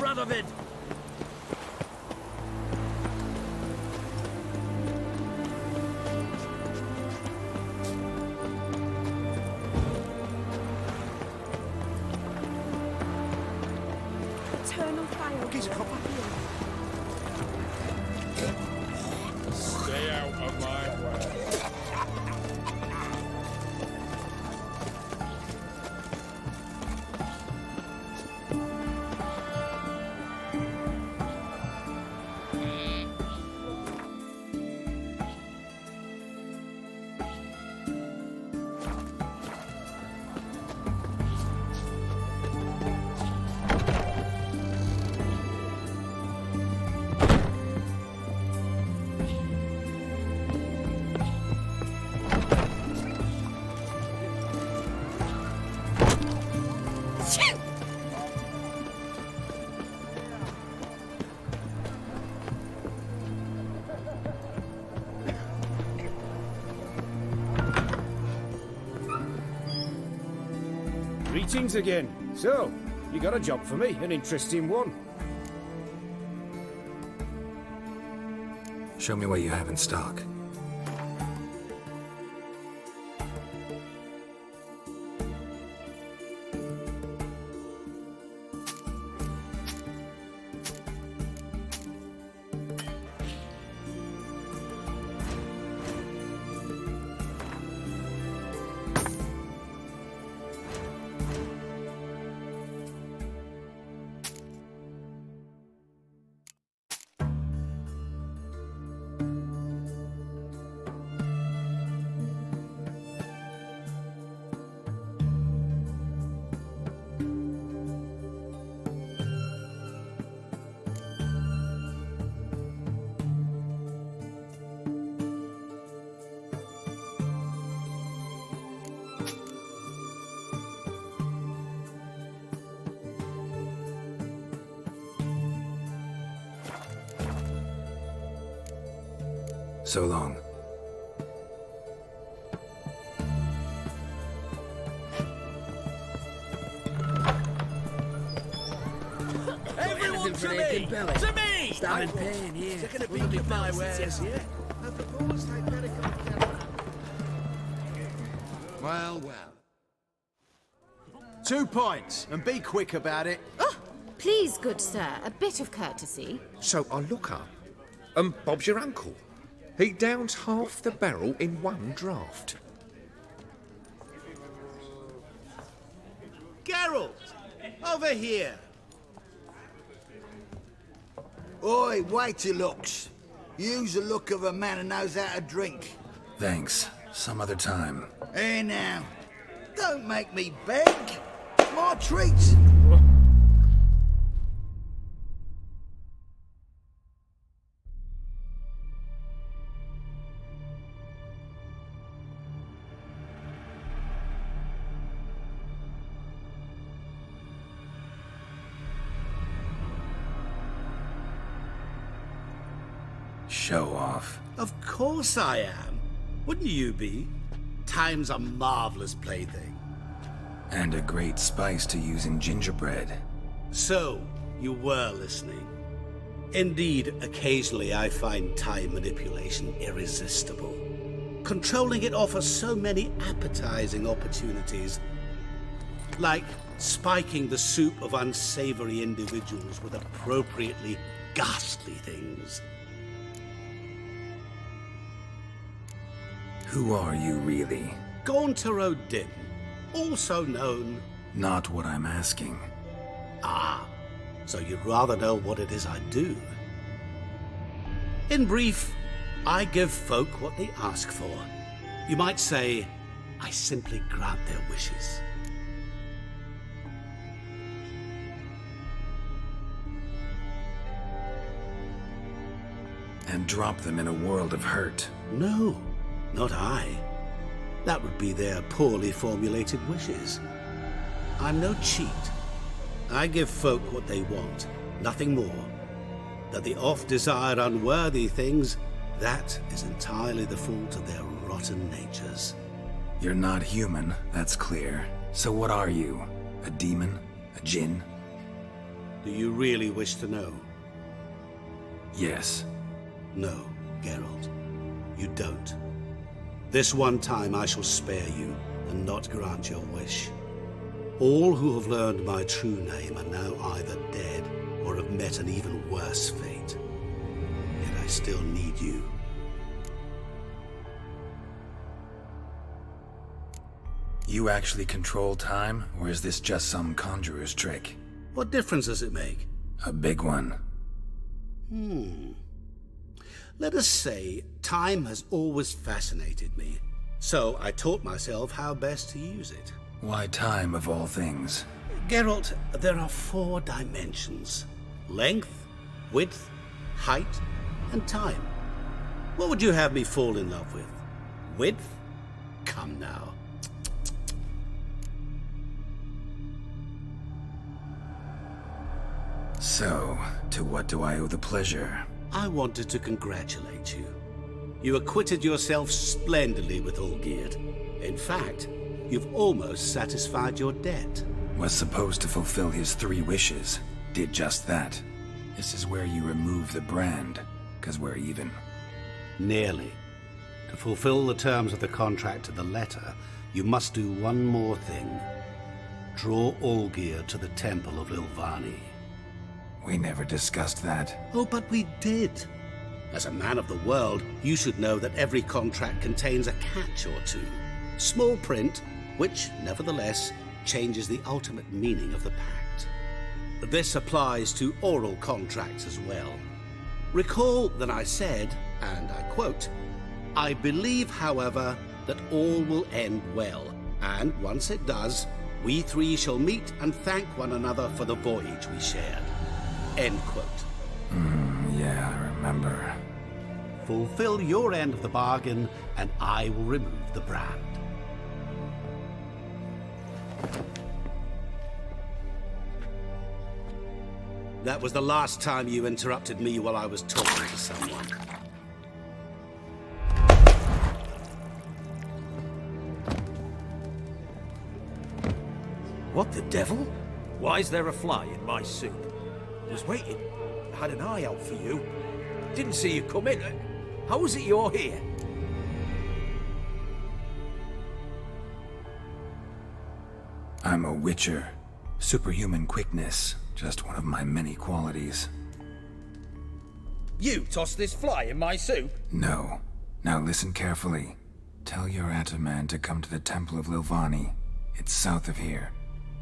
Radovid! Eternal fire. He's a copper. Stay out of my way. Greetings again. So, you got a job for me, an interesting one. Show me what you have in stock. So long. Everyone to me! To me! Stop and paying here. Taking a peek at my wares, yeah? I propose I better go. Well, well. 2 points, and be quick about it. Oh, please, good sir, a bit of courtesy. So I look up, and Bob's your uncle. He downs half the barrel in one draught. Geralt! Over here! Oi, wait your looks. Use the look of a man who knows how to drink. Thanks. Some other time. Here now. Don't make me beg. My treat. Show off. Of course I am. Wouldn't you be? Time's a marvelous plaything. And a great spice to use in gingerbread. So, you were listening. Indeed, occasionally I find time manipulation irresistible. Controlling it offers so many appetizing opportunities. Like spiking the soup of unsavory individuals with appropriately ghastly things. Who are you really? Gaunter O'Din, also known... Not what I'm asking. Ah, so you'd rather know what it is I do. In brief, I give folk what they ask for. You might say, I simply grant their wishes. And drop them in a world of hurt. No, not I. That would be their poorly formulated wishes. I'm no cheat. I give folk what they want, nothing more. That they oft desire unworthy things, that is entirely the fault of their rotten natures. You're not human, that's clear. So what are you? A demon? A djinn? Do you really wish to know? Yes. No, Geralt. You don't. This one time I shall spare you and not grant your wish. All who have learned my true name are now either dead or have met an even worse fate. Yet I still need you. You actually control time, or is this just some conjurer's trick? What difference does it make? A big one. Let us say time has always fascinated me, so I taught myself how best to use it. Why time, of all things? Geralt, there are 4 dimensions. Length, width, height, and time. What would you have me fall in love with? Width? Come now. So, to what do I owe the pleasure? I wanted to congratulate you. You acquitted yourself splendidly with Olgierd. In fact, you've almost satisfied your debt. Was supposed to fulfill his 3 wishes. Did just that. This is where you remove the brand, 'cause we're even. Nearly. To fulfill the terms of the contract to the letter, you must do one more thing. Draw Olgierd to the Temple of Lilvani. We never discussed that. Oh, but we did. As a man of the world, you should know that every contract contains a catch or two. Small print, which, nevertheless, changes the ultimate meaning of the pact. This applies to oral contracts as well. Recall that I said, and I quote, "I believe, however, that all will end well, and once it does, we 3 shall meet and thank one another for the voyage we shared." End quote. Yeah, I remember. Fulfill your end of the bargain, and I will remove the brand. That was the last time you interrupted me while I was talking to someone. What the devil? Why is there a fly in my soup? Was waiting. Had an eye out for you. Didn't see you come in. How is it you're here? I'm a witcher. Superhuman quickness. Just one of my many qualities. You tossed this fly in my soup? No. Now listen carefully. Tell your Ataman to come to the Temple of Lilvani. It's south of here.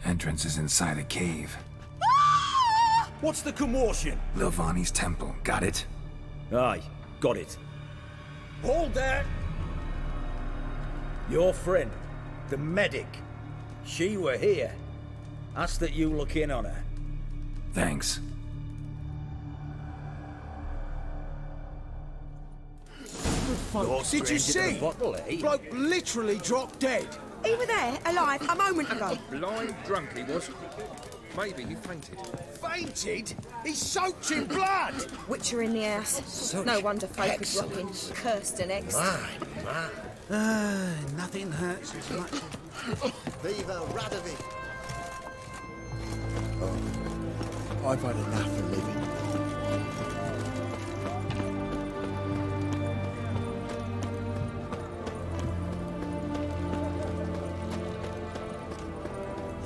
Entrance is inside a cave. What's the commotion? Lilvani's temple, got it? Aye, got it. Hold there! Your friend, the medic. She were here. Ask that you look in on her. Thanks. Did you see? Bottle, eh? Bloke literally dropped dead. He were there, alive, a moment ago. Blind drunk he was. Maybe he fainted. Fainted? He's soaked in blood. Witcher in the house. No wonder folk are dropping. Cursed and ex. Nothing hurts as much. Viva Radovid! I've had enough of living.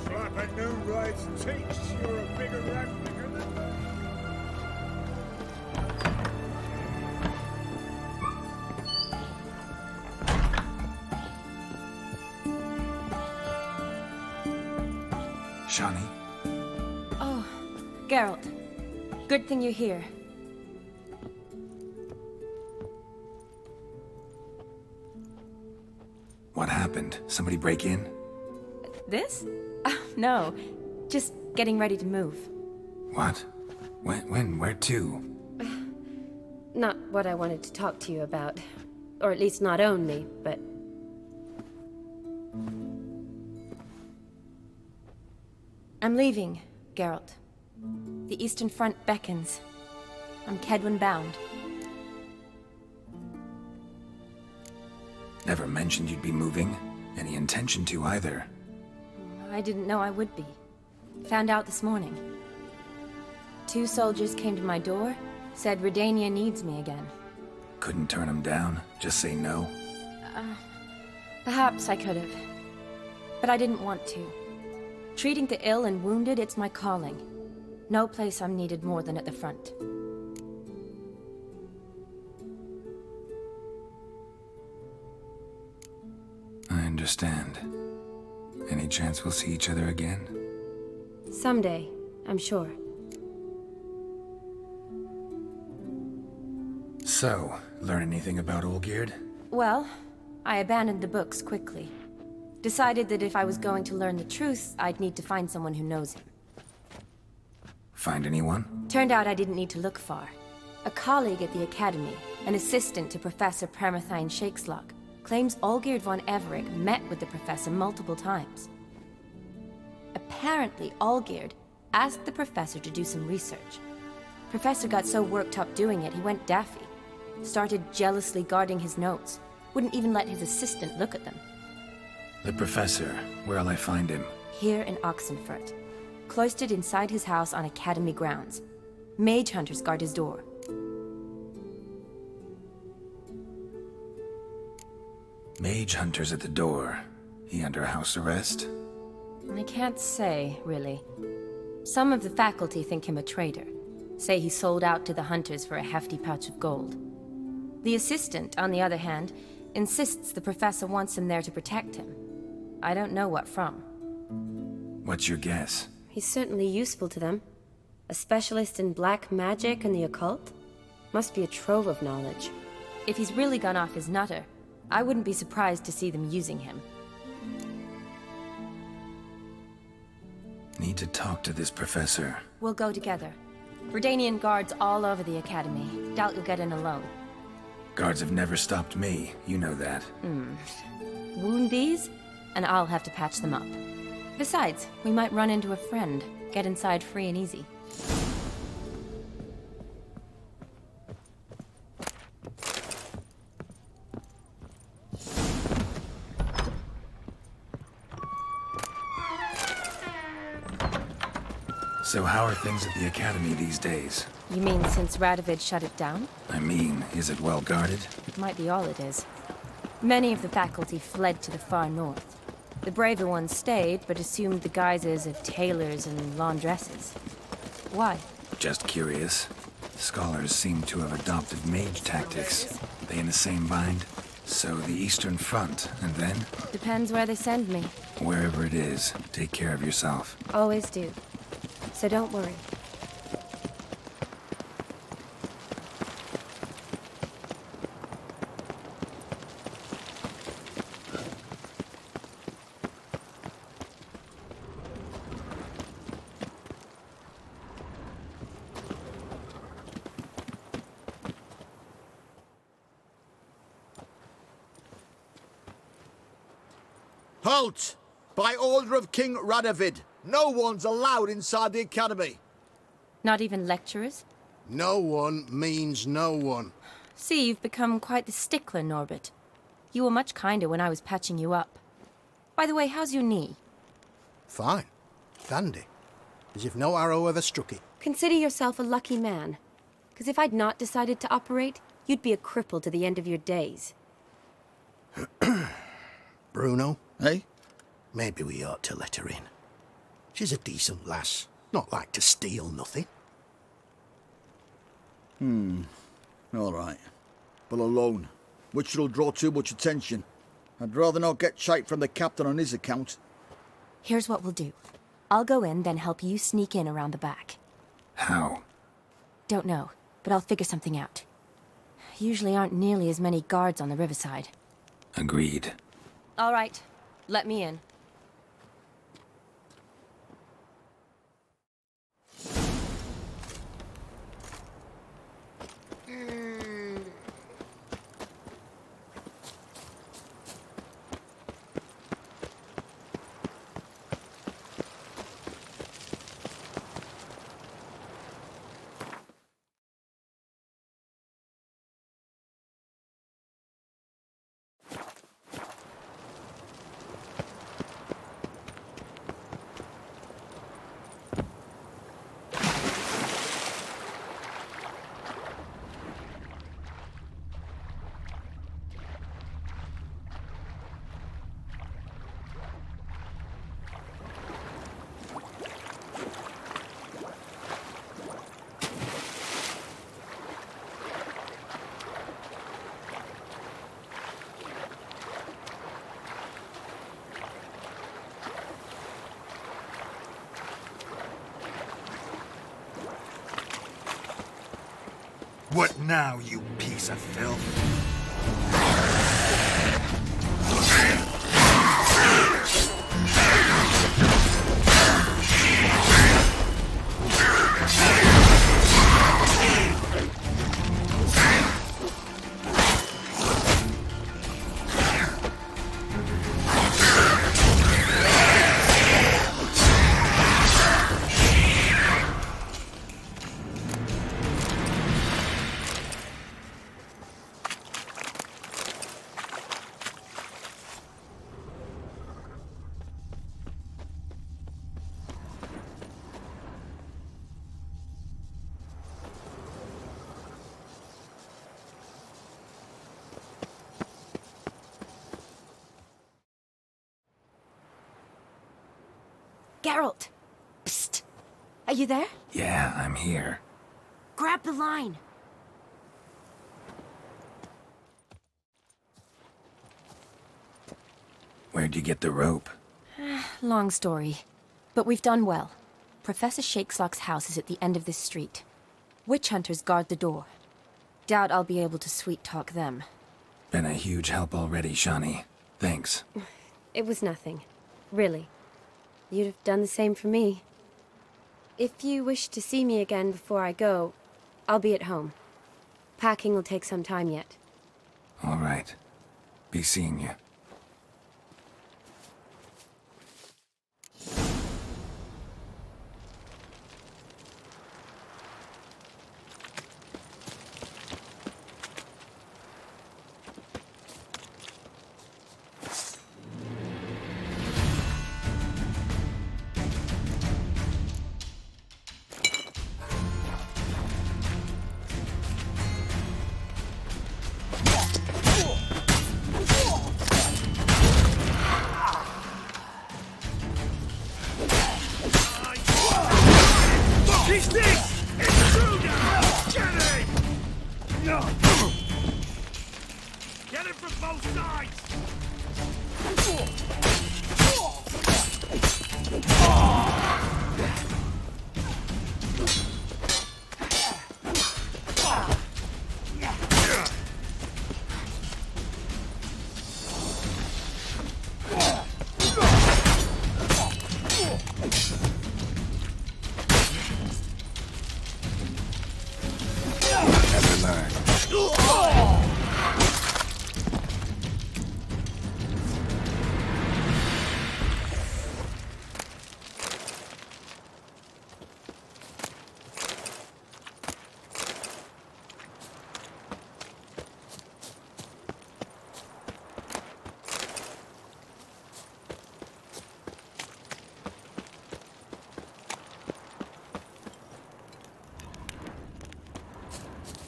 Slap a new ride's teeth. You're a bigger rat than that. Shani? Oh, Geralt. Good thing you're here. What happened? Somebody break in? This? No. Just getting ready to move. What? When? Where to? Not what I wanted to talk to you about. Or at least not only, but... I'm leaving, Geralt. The Eastern Front beckons. I'm Kedwin bound. Never mentioned you'd be moving. Any intention to either. I didn't know I would be. Found out this morning. 2 soldiers came to my door, said Redania needs me again. Couldn't turn him down? Just say no? Perhaps I could have. But I didn't want to. Treating the ill and wounded, it's my calling. No place I'm needed more than at the front. I understand. Any chance we'll see each other again? Someday, I'm sure. So, learn anything about Olgierd? Well, I abandoned the books quickly. Decided that if I was going to learn the truth, I'd need to find someone who knows him. Find anyone? Turned out I didn't need to look far. A colleague at the Academy, an assistant to Professor Permathine Shakeslog, claims Olgierd von Everec met with the professor multiple times. Apparently, Olgierd asked the professor to do some research. Professor got so worked up doing it, he went daffy. Started jealously guarding his notes. Wouldn't even let his assistant look at them. The professor. Where'll I find him? Here in Oxenfurt. Cloistered inside his house on Academy grounds. Mage hunters guard his door. Mage hunters at the door. He under house arrest? I can't say, really. Some of the faculty think him a traitor. Say he sold out to the hunters for a hefty pouch of gold. The assistant, on the other hand, insists the professor wants him there to protect him. I don't know what from. What's your guess? He's certainly useful to them. A specialist in black magic and the occult? Must be a trove of knowledge. If he's really gone off his nutter, I wouldn't be surprised to see them using him. Need to talk to this professor. We'll go together. Redanian guards all over the Academy. Doubt you'll get in alone. Guards have never stopped me, you know that. Wound these, and I'll have to patch them up. Besides, we might run into a friend. Get inside free and easy. So how are things at the Academy these days? You mean since Radovid shut it down? I mean, is it well guarded? Might be all it is. Many of the faculty fled to the far north. The braver ones stayed, but assumed the guises of tailors and laundresses. Why? Just curious. Scholars seem to have adopted mage tactics. They in the same bind? So the Eastern Front, and then? Depends where they send me. Wherever it is, take care of yourself. Always do. So don't worry. Halt! By order of King Radovid, no one's allowed inside the Academy. Not even lecturers? No one means no one. See, you've become quite the stickler, Norbert. You were much kinder when I was patching you up. By the way, how's your knee? Fine. Dandy. As if no arrow ever struck it. Consider yourself a lucky man. Because if I'd not decided to operate, you'd be a cripple to the end of your days. Bruno, eh? Maybe we ought to let her in. She's a decent lass. Not like to steal nothing. All right. But alone, which will draw too much attention. I'd rather not get shite from the captain on his account. Here's what we'll do. I'll go in, then help you sneak in around the back. How? Don't know, but I'll figure something out. Usually aren't nearly as many guards on the riverside. Agreed. All right, let me in. What now, you piece of filth? Geralt! Psst! Are you there? Yeah, I'm here. Grab the line! Where'd you get the rope? Long story. But we've done well. Professor Shakeslock's house is at the end of this street. Witch hunters guard the door. Doubt I'll be able to sweet-talk them. Been a huge help already, Shani. Thanks. It was nothing. Really. You'd have done the same for me. If you wish to see me again before I go, I'll be at home. Packing will take some time yet. All right. Be seeing you. Get him from both sides! Never learn.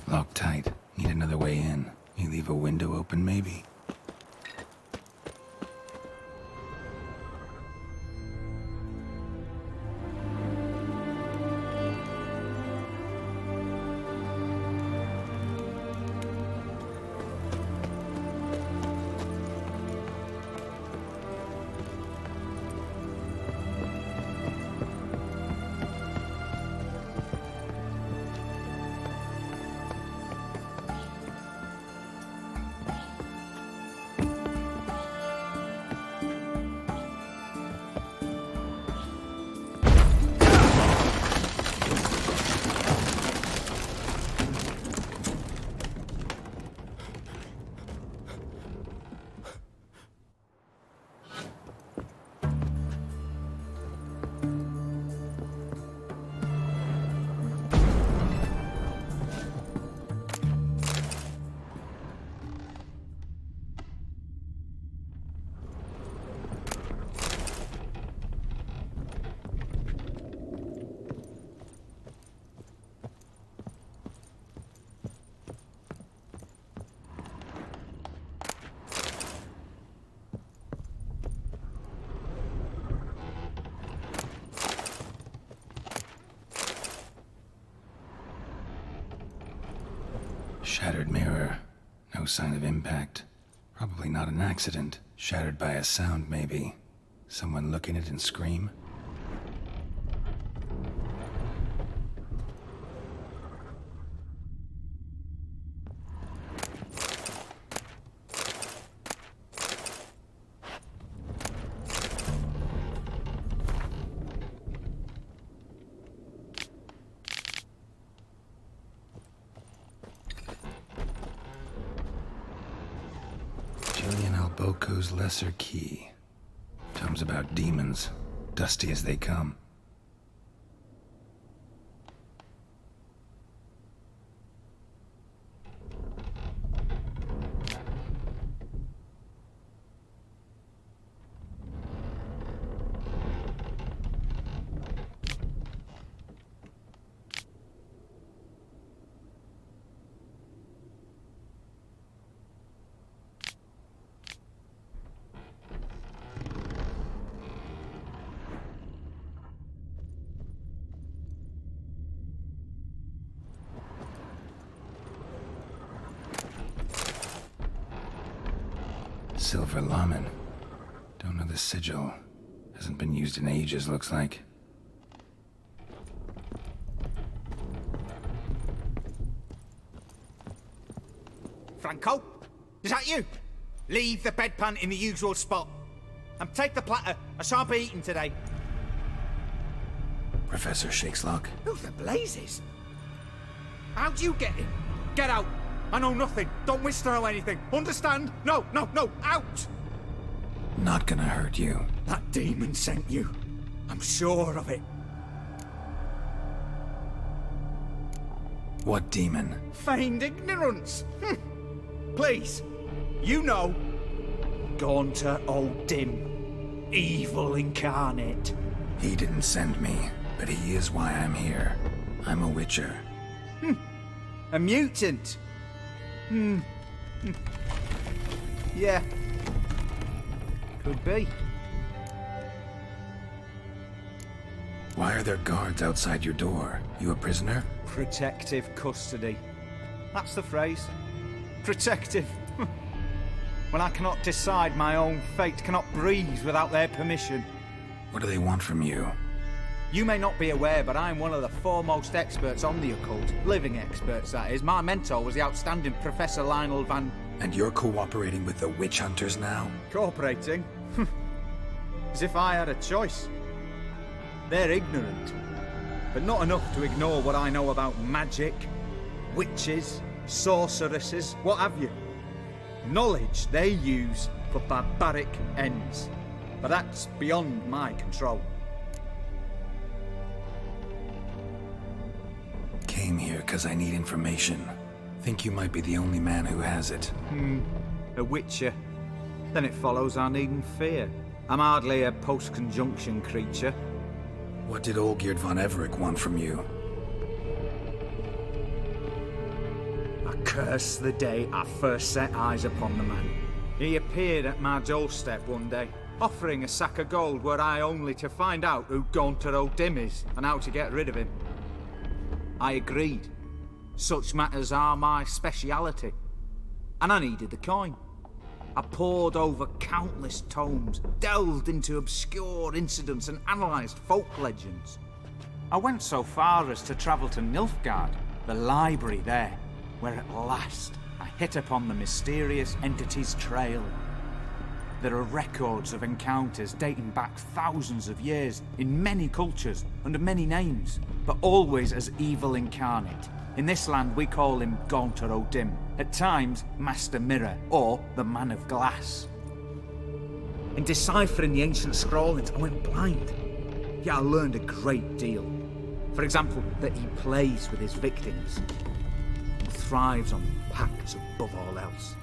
Locked tight. Need another way in. You leave a window open, maybe? Shattered mirror. No sign of impact. Probably not an accident. Shattered by a sound, maybe. Someone look in it and scream? Silco's Lesser Key. Tomes about demons, dusty as they come. Silver Lamen. Don't know the sigil. Hasn't been used in ages, looks like. Franco? Is that you? Leave the bedpan in the usual spot. And take the platter. I shan't be eating today. Professor Shakeslock? Who the blazes? How'd you get in? Get out! I know nothing. Don't wish to know anything. Understand? No, no, no! Out! Not gonna hurt you. That demon sent you. I'm sure of it. What demon? Feigned ignorance. Please. You know. Gaunter O'Dim. Evil incarnate. He didn't send me, but he is why I'm here. I'm a witcher. A mutant. Yeah. Could be. Why are there guards outside your door? You a prisoner? Protective custody. That's the phrase. Protective. When I cannot decide my own fate, cannot breathe without their permission. What do they want from you? You may not be aware, but I'm one of the foremost experts on the occult. Living experts, that is. My mentor was the outstanding Professor Lionel Van... And you're cooperating with the witch hunters now? Cooperating? As if I had a choice. They're ignorant, but not enough to ignore what I know about magic, witches, sorceresses, what have you. Knowledge they use for barbaric ends, but that's beyond my control. Came here because I need information. Think you might be the only man who has it. A witcher. Then it follows I needn't fear. I'm hardly a post-conjunction creature. What did Olgierd von Everec want from you? I curse the day I first set eyes upon the man. He appeared at my doorstep one day, offering a sack of gold were I only to find out who Gaunter O'Dim is and how to get rid of him. I agreed. Such matters are my speciality. And I needed the coin. I pored over countless tomes, delved into obscure incidents and analysed folk legends. I went so far as to travel to Nilfgaard, the library there, where at last I hit upon the mysterious entity's trail. There are records of encounters dating back thousands of years in many cultures under many names, but always as evil incarnate. In this land we call him Gaunter O'Dim, at times Master Mirror or the Man of Glass. In deciphering the ancient scrawlings I went blind, yet I learned a great deal. For example, that he plays with his victims and thrives on pacts above all else.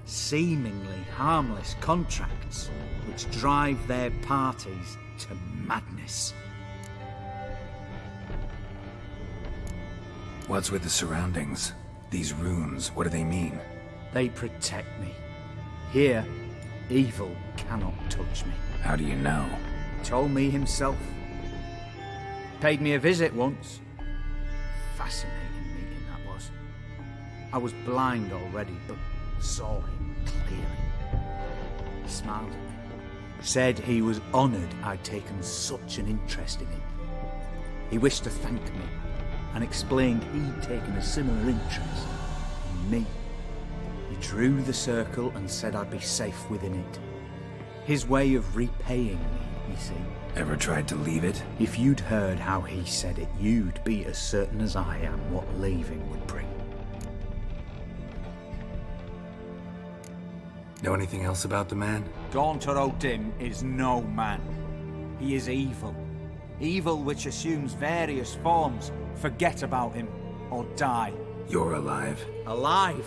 Seemingly harmless contracts which drive their parties to madness. What's with the surroundings? These runes, what do they mean? They protect me. Here, evil cannot touch me. How do you know? Told me himself. Paid me a visit once. Fascinating meeting that was. I was blind already, but saw him clearly. He smiled at me. Said he was honoured I'd taken such an interest in him. He wished to thank me and explained he'd taken a similar interest in me. He drew the circle and said I'd be safe within it. His way of repaying me, you see. Ever tried to leave it? If you'd heard how he said it, you'd be as certain as I am what leaving would bring. Know anything else about the man? Gaunter O'Dim is no man. He is evil. Evil which assumes various forms. Forget about him, or die. You're alive. Alive?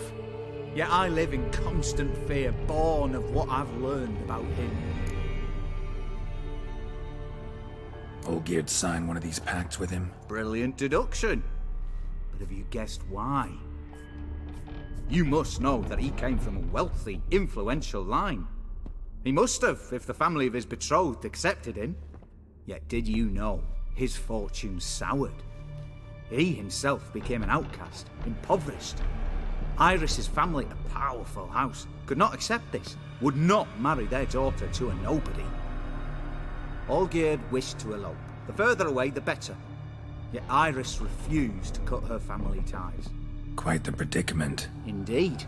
Yet I live in constant fear, born of what I've learned about him. Olgierd signed one of these pacts with him? Brilliant deduction. But have you guessed why? You must know that he came from a wealthy, influential line. He must have, if the family of his betrothed accepted him. Yet did you know his fortune soured? He himself became an outcast, impoverished. Iris's family, a powerful house, could not accept this, would not marry their daughter to a nobody. Olgierd wished to elope. The further away, the better. Yet Iris refused to cut her family ties. Quite the predicament. Indeed.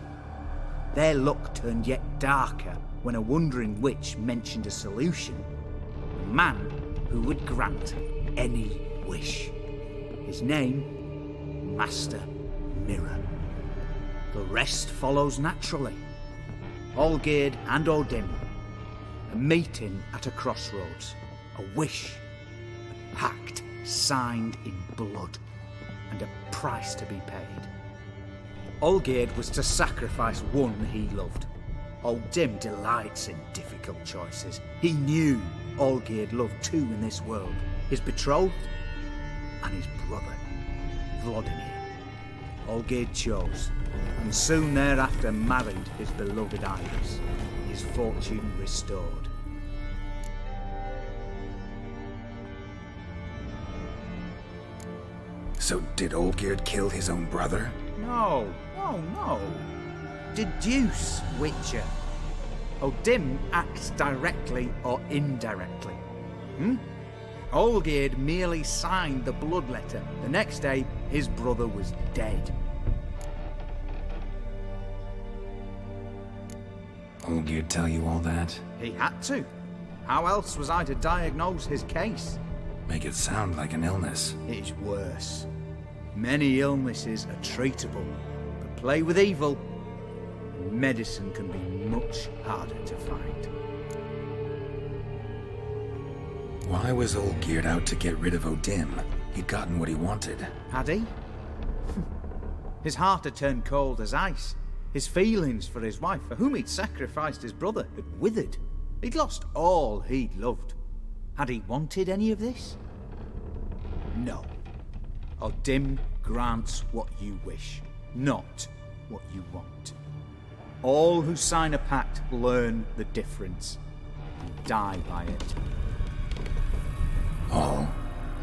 Their luck turned yet darker when a wandering witch mentioned a solution. A man who would grant any wish. His name, Master Mirror. The rest follows naturally. Olgierd and O'Dim, a meeting at a crossroads, a wish, a pact signed in blood, and a price to be paid. Olgierd was to sacrifice one he loved. O'Dim delights in difficult choices. He knew Olgierd loved two in this world, his betrothed and his brother, Vladimir. Olgierd chose, and soon thereafter married his beloved Iris, his fortune restored. So did Olgierd kill his own brother? No. Deduce, Witcher. O'Dim acts directly or indirectly. Olgierd merely signed the blood letter. The next day, his brother was dead. Olgierd tell you all that? He had to. How else was I to diagnose his case? Make it sound like an illness. It's worse. Many illnesses are treatable, but play with evil, and medicine can be much harder to find. Why was Olgierd out to get rid of O'Dim? He'd gotten what he wanted. Had he? His heart had turned cold as ice. His feelings for his wife, for whom he'd sacrificed his brother, had withered. He'd lost all he'd loved. Had he wanted any of this? No. O'Dim grants what you wish, not what you want. All who sign a pact learn the difference and die by it. All?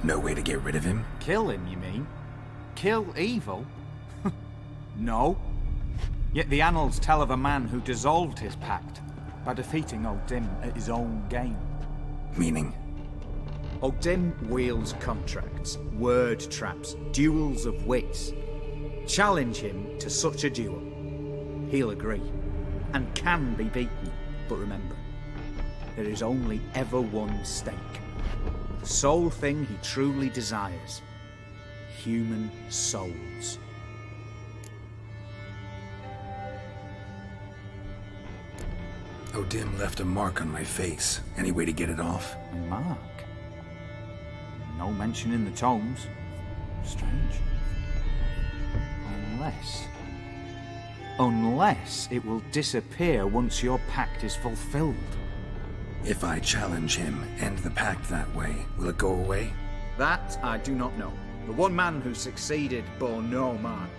No way to get rid of him? Kill him, you mean? Kill evil? No. Yet the annals tell of a man who dissolved his pact by defeating O'Dim at his own game. Meaning? O'Dim wields contracts, word traps, duels of wits. Challenge him to such a duel. He'll agree, and can be beaten. But remember, there is only ever one stake. The sole thing he truly desires. Human souls. O'Dim left a mark on my face. Any way to get it off? A mark? No mention in the tomes. Strange. Unless it will disappear once your pact is fulfilled. If I challenge him, end the pact that way, will it go away? That I do not know. The one man who succeeded bore no mark.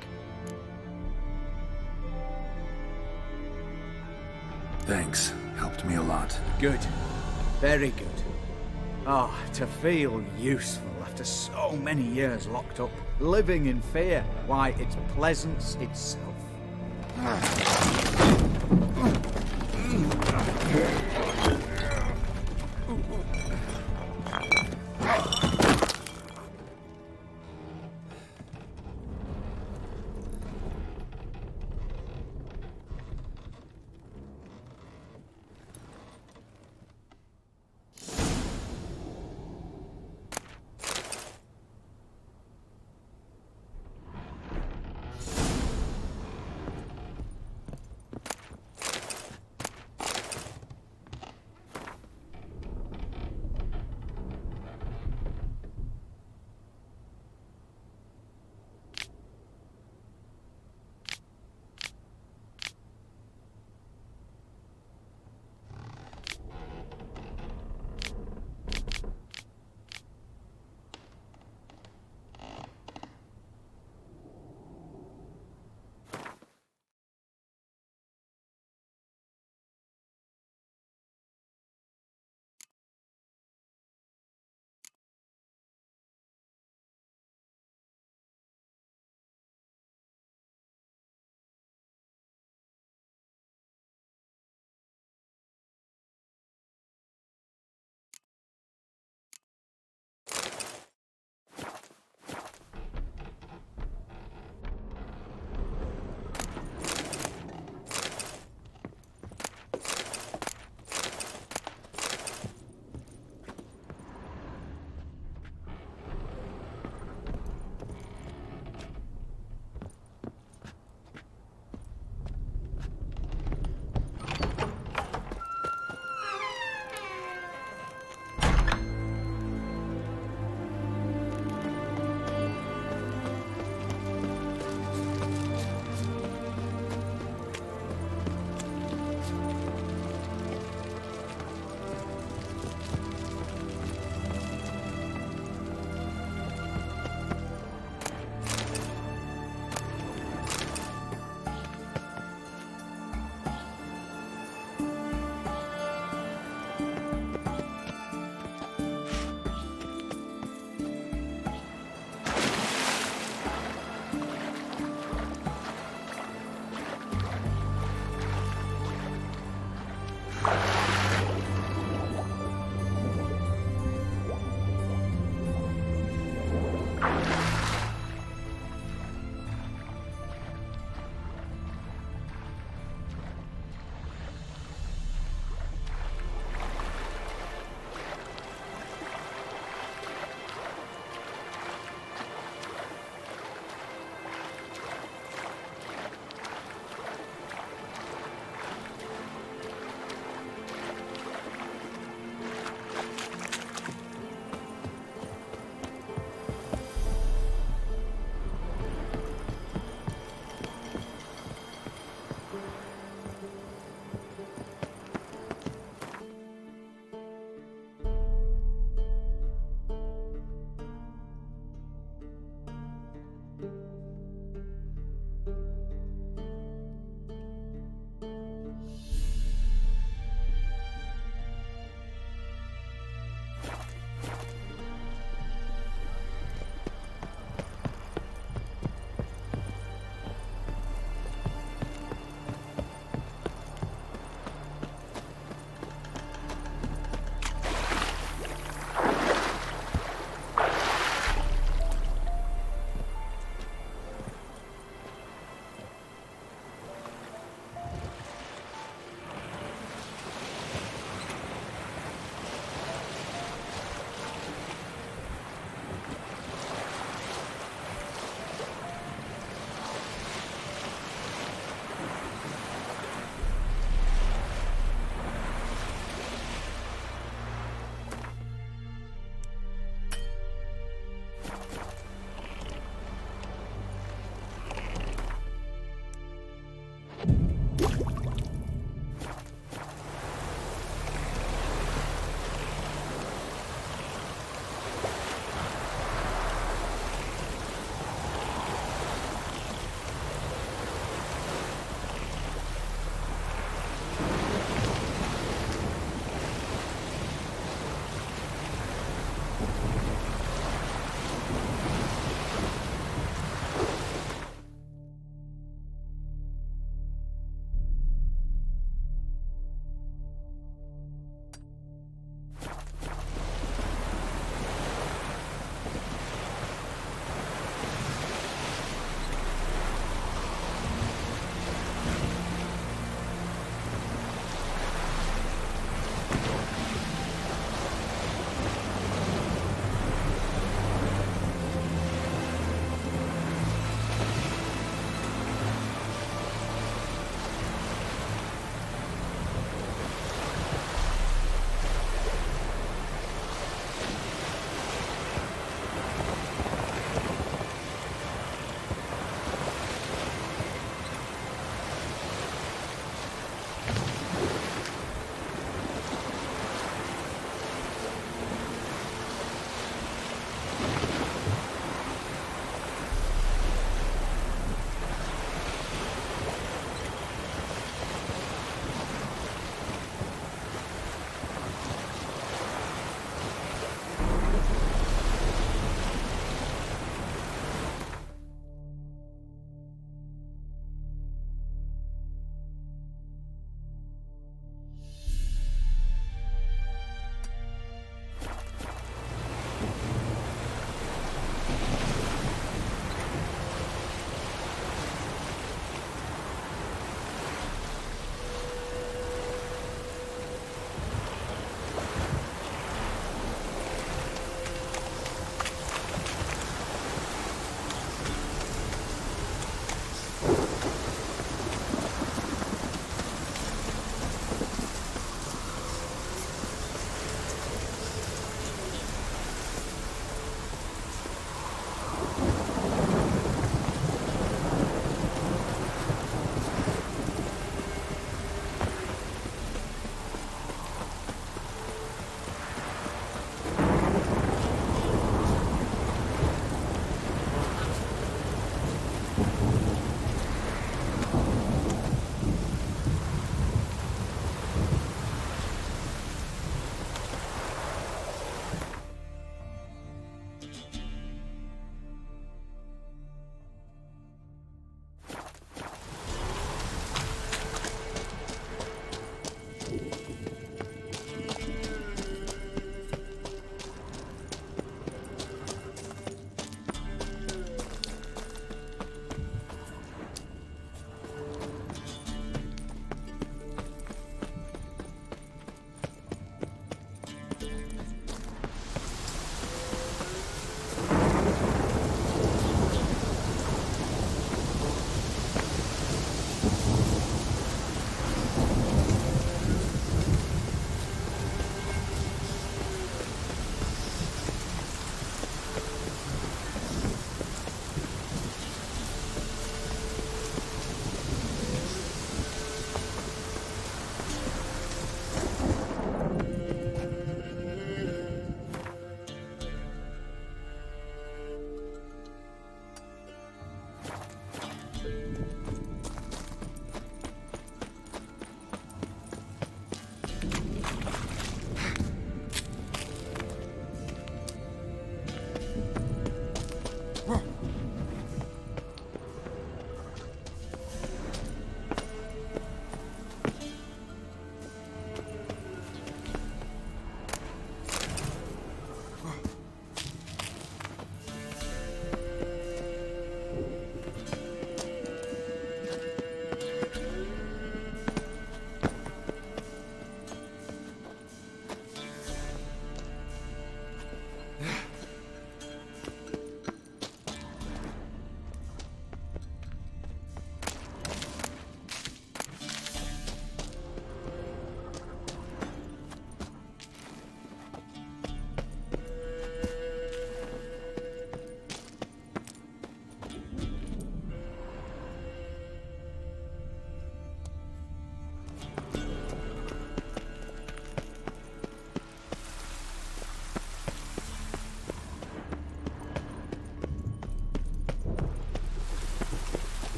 Thanks. Helped me a lot. Good. Very good. Oh, to feel useful after so many years locked up, living in fear. Why, it's pleasance itself.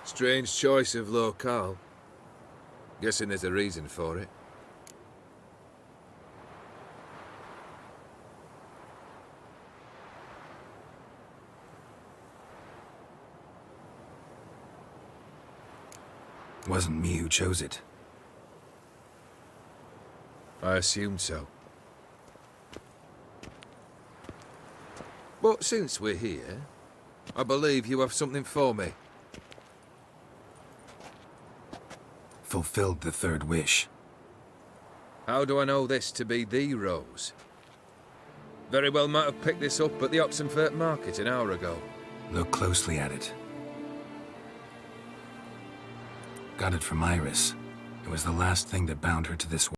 Strange choice of locale. Guessing there's a reason for it. Wasn't me who chose it. I assumed so. But since we're here, I believe you have something for me. Fulfilled the third wish. How do I know this to be the rose? Very well might have picked this up at the Oxenfurt market an hour ago. Look closely at it. Got it from Iris. It was the last thing that bound her to this